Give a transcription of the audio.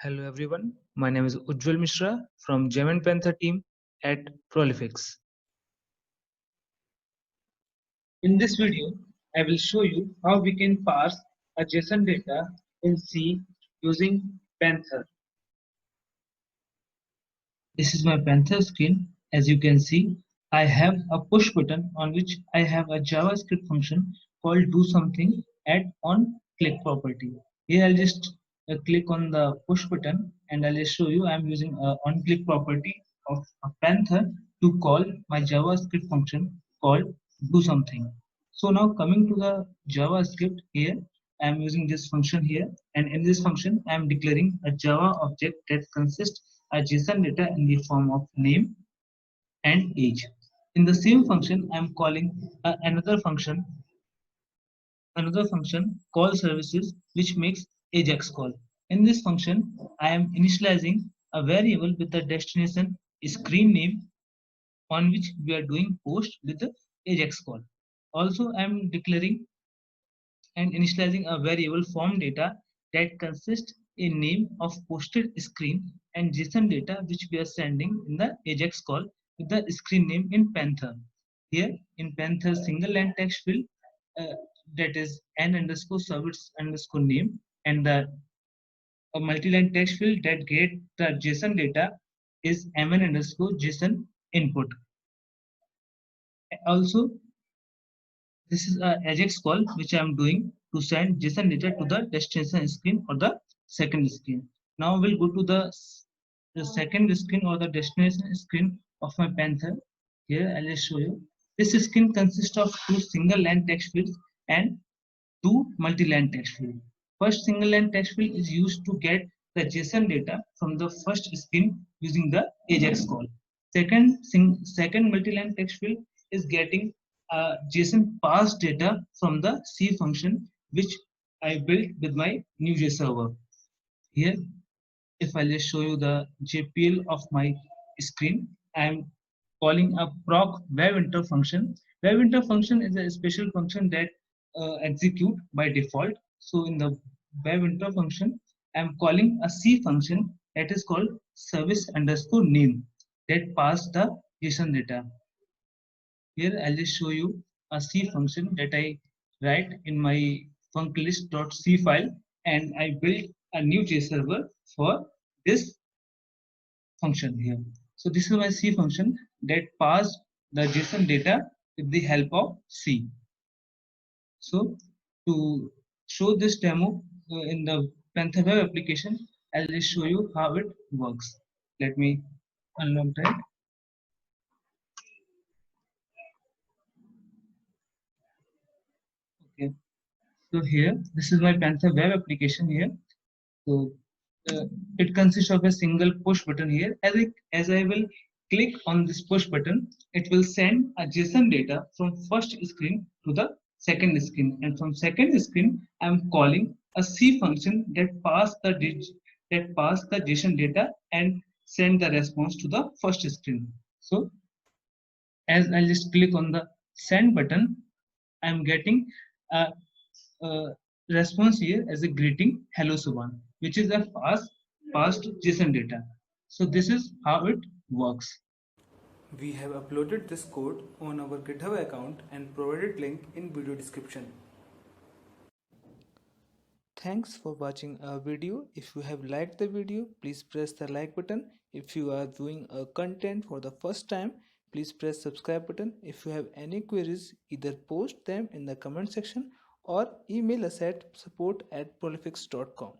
Hello everyone, my name is Ujjwal Mishra from Gem and Panther team at Prolifix. In this video, I will show you how we can parse a JSON data in C using Panther. This is my Panther screen. As you can see, I have a push button on which I have a JavaScript function called do something add on click property. Here I'll just click on the push button and I'll just show you I'm using a on click property of a Panther to call my JavaScript function called do something. So now coming to the JavaScript here, I am using this function here, and in this function I am declaring a Java object that consists a JSON data in the form of name and age. In the same function, I am calling another function call services which makes ajax call. In this function, I am initializing a variable with the destination screen name on which we are doing post with the ajax call. Also, I am declaring and initializing a variable form data that consists a name of posted screen and JSON data which we are sending in the AJAX call with the screen name in Panther. Here in Panther single line text field uh, that is n underscore service underscore name and the multi-line text field that get the JSON data is mn underscore JSON input. Also, this is a AJAX call which I am doing to send JSON data to the destination screen or the second screen. Now we'll go to the second screen or the destination screen of my Panther. Here I'll just show you. This screen consists of two single line text fields and two multi-line text fields. First single line text field is used to get the JSON data from the first screen using the AJAX call. Second multi-line text field is getting JSON parse data from the C function which I built with my Node.js server. Here, if I just show you the JPL of my screen, I am calling a proc webInter function. WebInter function is a special function that execute by default. So in the webInter function, I am calling a C function that is called service underscore name that pass the JSON data. Here I'll just show you a C function that I write in my funklist.c file and I built a new JSON server for this function here. So this is my C function that passed the JSON data with the help of C. So to show this demo in the Panther web application, I'll just show you how it works. Let me unlock that. Okay. So here, this is my Panther web application here. So it consists of a single push button here. As I will click on this push button, it will send a JSON data from first screen to the second screen, and from second screen, I am calling a C function that pass the JSON data and send the response to the first screen. So as I just click on the send button, I am getting a, a response here as a greeting, hello Subhan, which is a fast JSON data. So this is how it works. We have uploaded this code on our GitHub account and provided link in video description. Thanks for watching our video. If you have liked the video, please press the like button. If you are viewing a content for the first time, please press subscribe button. If you have any queries, either post them in the comment section or email us at support@prolifix.com.